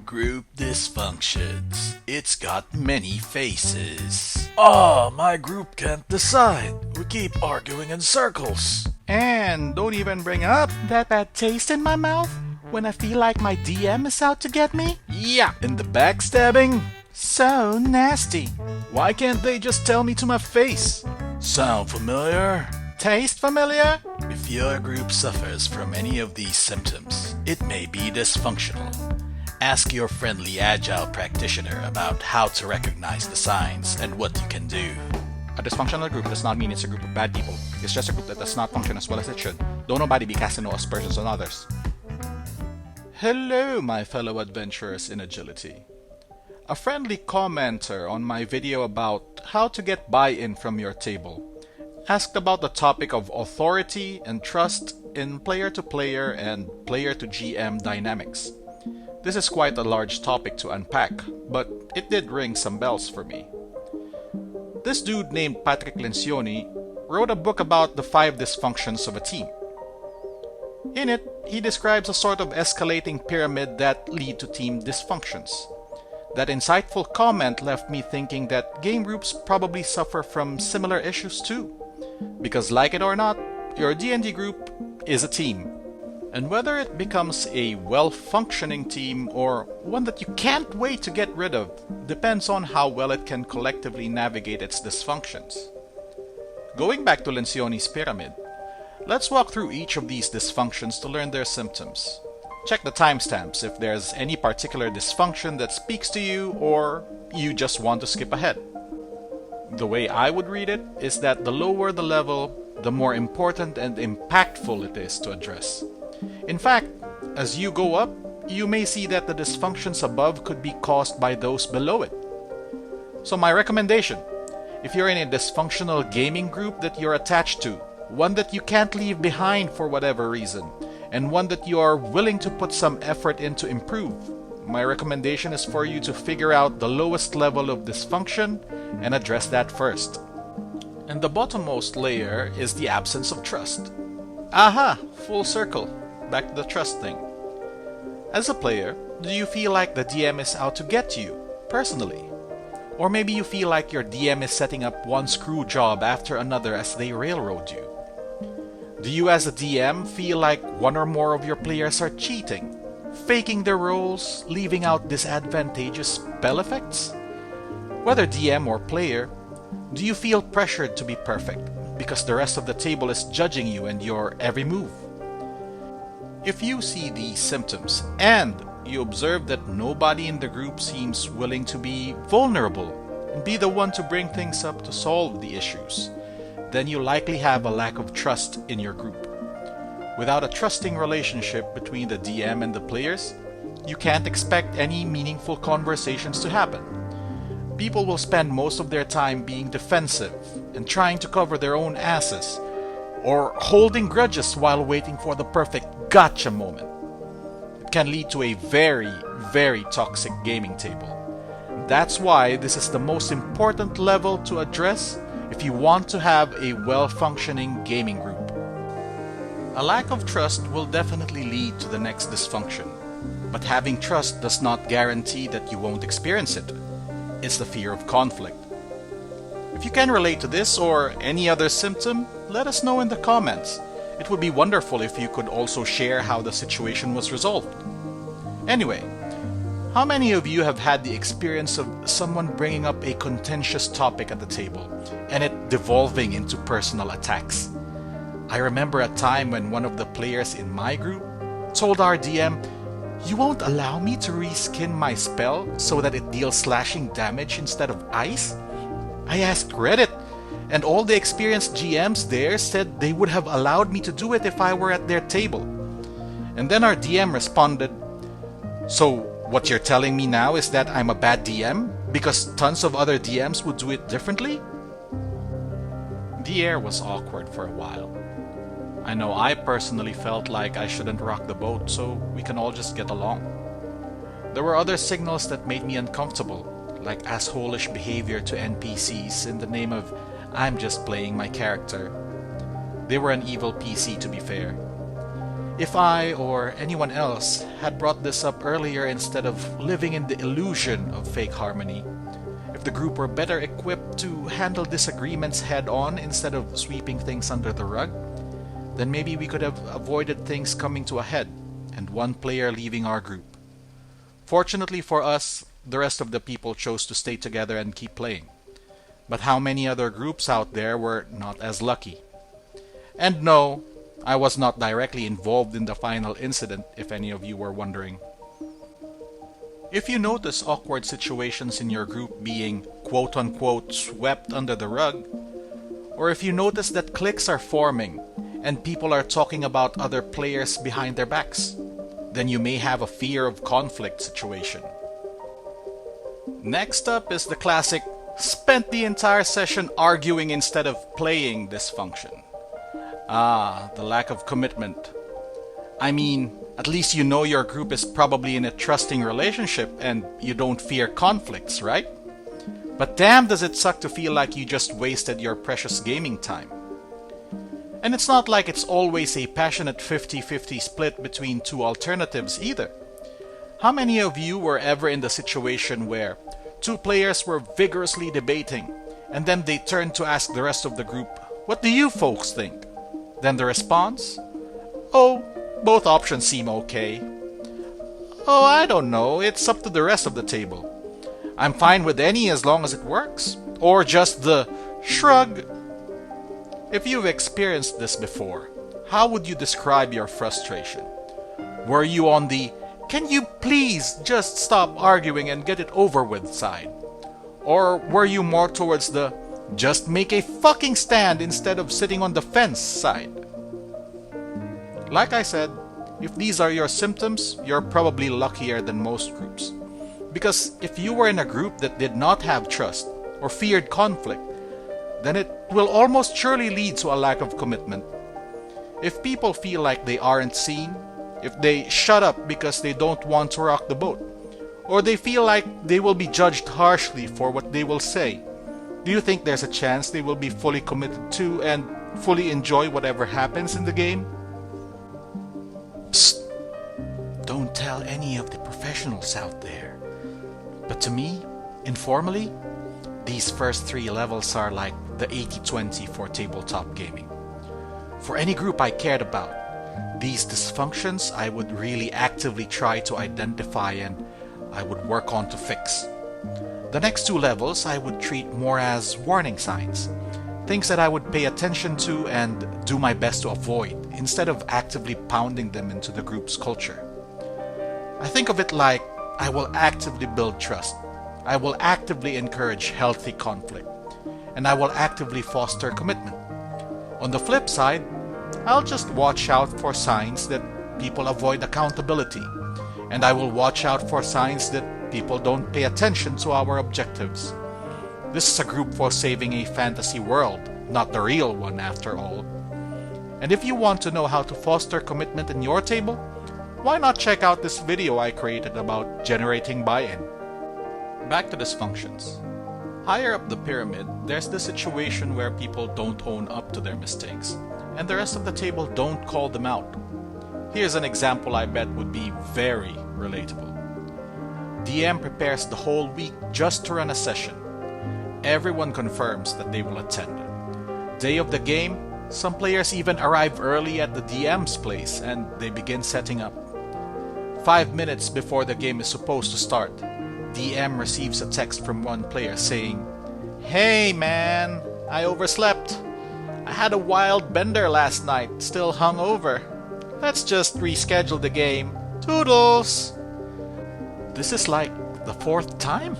group Dysfunctions. It's got many faces. My group can't decide. We keep arguing in circles. And don't even bring up that bad taste in my mouth when I feel like my DM is out to get me. Yeah, and the backstabbing? So nasty. Why can't they just tell me to my face? Sound familiar? Taste familiar? If your group suffers from any of these symptoms, it may be dysfunctional. Ask your friendly agile practitioner about how to recognize the signs and what you can do. A dysfunctional group does not mean it's a group of bad people. It's just a group that does not function as well as it should. Don't nobody be casting no aspersions on others. Hello, my fellow adventurers in agility. A friendly commenter on my video about how to get buy-in from your table asked about the topic of authority and trust in player-to-player and player-to-GM dynamics. This is quite a large topic to unpack, but it did ring some bells for me. This dude named Patrick Lencioni wrote a book about the 5 dysfunctions of a team. In it, he describes a sort of escalating pyramid that lead to team dysfunctions. That insightful comment left me thinking that game groups probably suffer from similar issues too. Because like it or not, your D&D group is a team. And whether it becomes a well-functioning team or one that you can't wait to get rid of depends on how well it can collectively navigate its dysfunctions. Going back to Lencioni's pyramid, let's walk through each of these dysfunctions to learn their symptoms. Check the timestamps if there's any particular dysfunction that speaks to you or you just want to skip ahead. The way I would read it is that the lower the level, the more important and impactful it is to address. In fact, as you go up, you may see that the dysfunctions above could be caused by those below it. So my recommendation, if you're in a dysfunctional gaming group that you're attached to, one that you can't leave behind for whatever reason, and one that you are willing to put some effort in to improve, my recommendation is for you to figure out the lowest level of dysfunction and address that first. And the bottommost layer is the absence of trust. Aha! Full circle. Back to the trust thing. As a player, do you feel like the DM is out to get you, personally? Or maybe you feel like your DM is setting up one screw job after another as they railroad you. Do you as a DM feel like one or more of your players are cheating, faking their roles, leaving out disadvantageous spell effects? Whether DM or player, do you feel pressured to be perfect because the rest of the table is judging you and your every move? If you see these symptoms and you observe that nobody in the group seems willing to be vulnerable and be the one to bring things up to solve the issues, then you likely have a lack of trust in your group. Without a trusting relationship between the DM and the players, you can't expect any meaningful conversations to happen. People will spend most of their time being defensive and trying to cover their own asses, or holding grudges while waiting for the perfect gotcha moment. It can lead to a very, very toxic gaming table. That's why this is the most important level to address if you want to have a well-functioning gaming group. A lack of trust will definitely lead to the next dysfunction, but having trust does not guarantee that you won't experience it. It's the fear of conflict. If you can relate to this or any other symptom, let us know in the comments. It would be wonderful if you could also share how the situation was resolved. Anyway, how many of you have had the experience of someone bringing up a contentious topic at the table and it devolving into personal attacks? I remember a time when one of the players in my group told our DM, "You won't allow me to reskin my spell so that it deals slashing damage instead of ice?" I asked Reddit, and all the experienced GMs there said they would have allowed me to do it if I were at their table. And then our DM responded, "So what you're telling me now is that I'm a bad DM because tons of other DMs would do it differently?" The air was awkward for a while. I know I personally felt like I shouldn't rock the boat, so we can all just get along. There were other signals that made me uncomfortable, like asshole-ish behavior to NPCs in the name of "I'm just playing my character." They were an evil PC, to be fair. If I or anyone else had brought this up earlier instead of living in the illusion of fake harmony, if the group were better equipped to handle disagreements head-on instead of sweeping things under the rug, then maybe we could have avoided things coming to a head and one player leaving our group. Fortunately for us, the rest of the people chose to stay together and keep playing. But how many other groups out there were not as lucky? And no, I was not directly involved in the final incident, if any of you were wondering. If you notice awkward situations in your group being quote-unquote swept under the rug, or if you notice that cliques are forming and people are talking about other players behind their backs, then you may have a fear of conflict situation. Next up is the classic spent the entire session arguing instead of playing dysfunction. The lack of commitment. I mean, at least you know your group is probably in a trusting relationship and you don't fear conflicts, right? But damn does it suck to feel like you just wasted your precious gaming time. And it's not like it's always a passionate 50-50 split between two alternatives either. How many of you were ever in the situation where two players were vigorously debating and then they turned to ask the rest of the group, "What do you folks think?" Then the response, "Oh, both options seem okay." "Oh, I don't know, it's up to the rest of the table. I'm fine with any as long as it works." Or just the shrug. If you've experienced this before, how would you describe your frustration? Were you on the "can you please just stop arguing and get it over with" side? Or were you more towards the "just make a fucking stand instead of sitting on the fence" side? Like I said, if these are your symptoms, you're probably luckier than most groups. Because if you were in a group that did not have trust or feared conflict, then it will almost surely lead to a lack of commitment. If people feel like they aren't seen, if they shut up because they don't want to rock the boat, or they feel like they will be judged harshly for what they will say, do you think there's a chance they will be fully committed to and fully enjoy whatever happens in the game? Psst! Don't tell any of the professionals out there. But to me, informally, these first 3 levels are like the 80-20 for tabletop gaming. For any group I cared about, these dysfunctions I would really actively try to identify and I would work on to fix. The next 2 levels I would treat more as warning signs, things that I would pay attention to and do my best to avoid instead of actively pounding them into the group's culture. I think of it like I will actively build trust, I will actively encourage healthy conflict, and I will actively foster commitment. On the flip side, I'll just watch out for signs that people avoid accountability, and I will watch out for signs that people don't pay attention to our objectives. This is a group for saving a fantasy world, not the real one after all. And if you want to know how to foster commitment in your table, why not check out this video I created about generating buy-in. Back to dysfunctions. Higher up the pyramid, there's the situation where people don't own up to their mistakes, and the rest of the table don't call them out. Here's an example I bet would be very relatable. DM prepares the whole week just to run a session. Everyone confirms that they will attend. Day of the game, some players even arrive early at the DM's place and they begin setting up. 5 minutes before the game is supposed to start, DM receives a text from one player saying, "Hey man, I overslept. I had a wild bender last night, still hungover. Let's just reschedule the game. Toodles!" This is like the 4th time?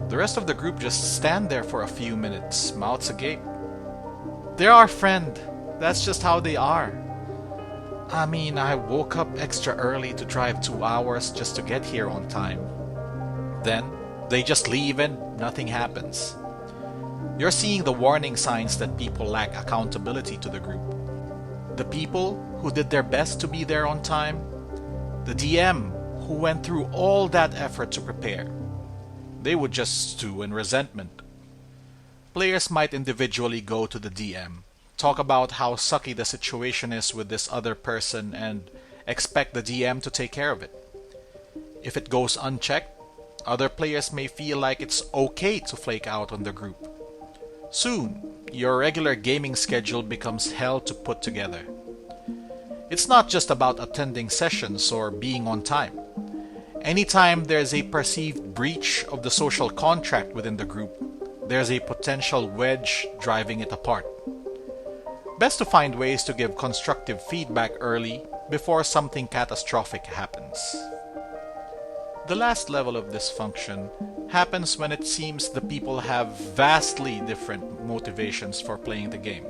The rest of the group just stand there for a few minutes, mouths agape. They're our friend. That's just how they are. I mean, I woke up extra early to drive 2 hours just to get here on time. Then, they just leave and nothing happens. You're seeing the warning signs that people lack accountability to the group. The people who did their best to be there on time. The DM who went through all that effort to prepare. They would just stew in resentment. Players might individually go to the DM, talk about how sucky the situation is with this other person, and expect the DM to take care of it. If it goes unchecked, other players may feel like it's okay to flake out on the group. Soon, your regular gaming schedule becomes hell to put together. It's not just about attending sessions or being on time. Anytime there's a perceived breach of the social contract within the group, there's a potential wedge driving it apart. Best to find ways to give constructive feedback early before something catastrophic happens. The last level of dysfunction happens when it seems the people have vastly different motivations for playing the game.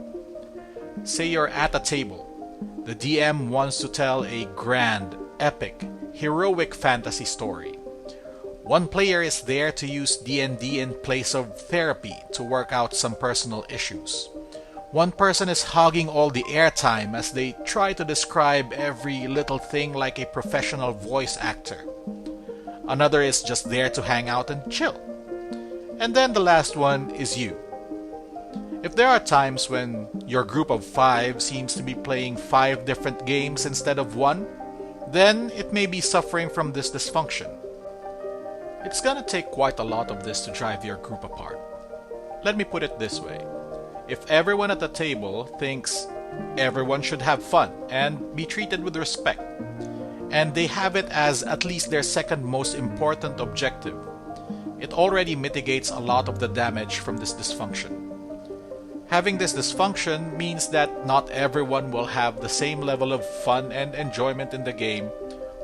Say you're at a table. The DM wants to tell a grand, epic, heroic fantasy story. One player is there to use D&D in place of therapy to work out some personal issues. One person is hogging all the airtime as they try to describe every little thing like a professional voice actor. Another is just there to hang out and chill. And then the last one is you. If there are times when your group of 5 seems to be playing 5 different games instead of 1, then it may be suffering from this dysfunction. It's gonna take quite a lot of this to drive your group apart. Let me put it this way. If everyone at the table thinks everyone should have fun and be treated with respect, and they have it as at least their second most important objective, it already mitigates a lot of the damage from this dysfunction. Having this dysfunction means that not everyone will have the same level of fun and enjoyment in the game,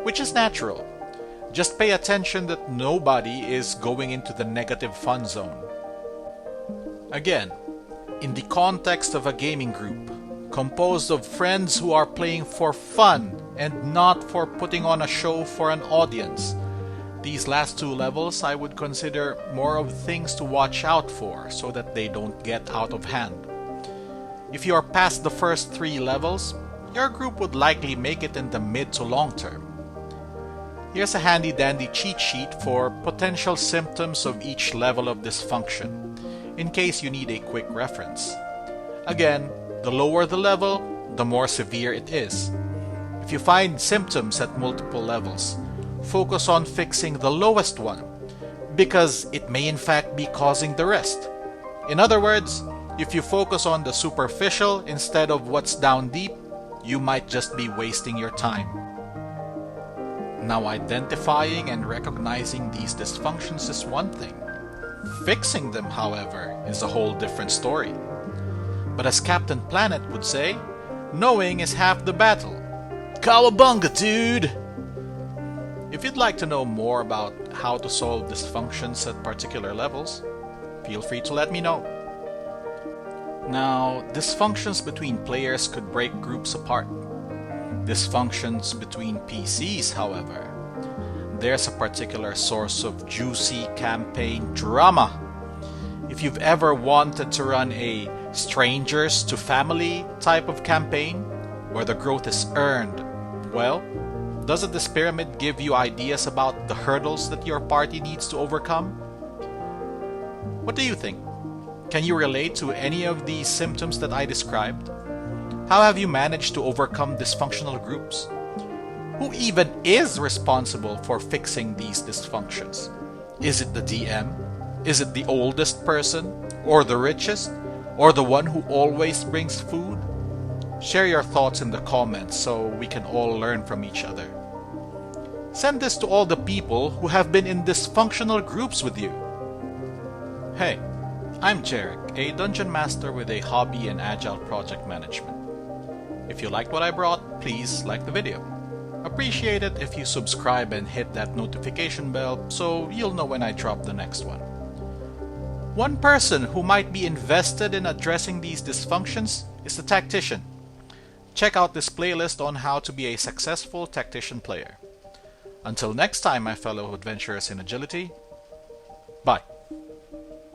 which is natural. Just pay attention that nobody is going into the negative fun zone. Again, in the context of a gaming group, composed of friends who are playing for fun and not for putting on a show for an audience, these last 2 levels I would consider more of things to watch out for so that they don't get out of hand. If you are past the first 3 levels, your group would likely make it in the mid to long term. Here's a handy dandy cheat sheet for potential symptoms of each level of dysfunction, in case you need a quick reference. Again, the lower the level, the more severe it is. If you find symptoms at multiple levels, focus on fixing the lowest one, because it may in fact be causing the rest. In other words, if you focus on the superficial instead of what's down deep, you might just be wasting your time. Now, identifying and recognizing these dysfunctions is one thing. Fixing them, however, is a whole different story. But as Captain Planet would say, knowing is half the battle. Cowabunga, dude! If you'd like to know more about how to solve dysfunctions at particular levels, feel free to let me know. Now, dysfunctions between players could break groups apart. Dysfunctions between PCs, however, there's a particular source of juicy campaign drama. If you've ever wanted to run a strangers to family type of campaign, where the growth is earned, well, doesn't this pyramid give you ideas about the hurdles that your party needs to overcome? What do you think? Can you relate to any of these symptoms that I described? How have you managed to overcome dysfunctional groups? Who even is responsible for fixing these dysfunctions? Is it the DM? Is it the oldest person? Or the richest? Or the one who always brings food? Share your thoughts in the comments so we can all learn from each other. Send this to all the people who have been in dysfunctional groups with you. Hey, I'm Jarek, a dungeon master with a hobby in agile project management. If you liked what I brought, please like the video. Appreciate it if you subscribe and hit that notification bell so you'll know when I drop the next one. One person who might be invested in addressing these dysfunctions is the tactician. Check out this playlist on how to be a successful tactician player. Until next time, my fellow adventurers in agility, bye.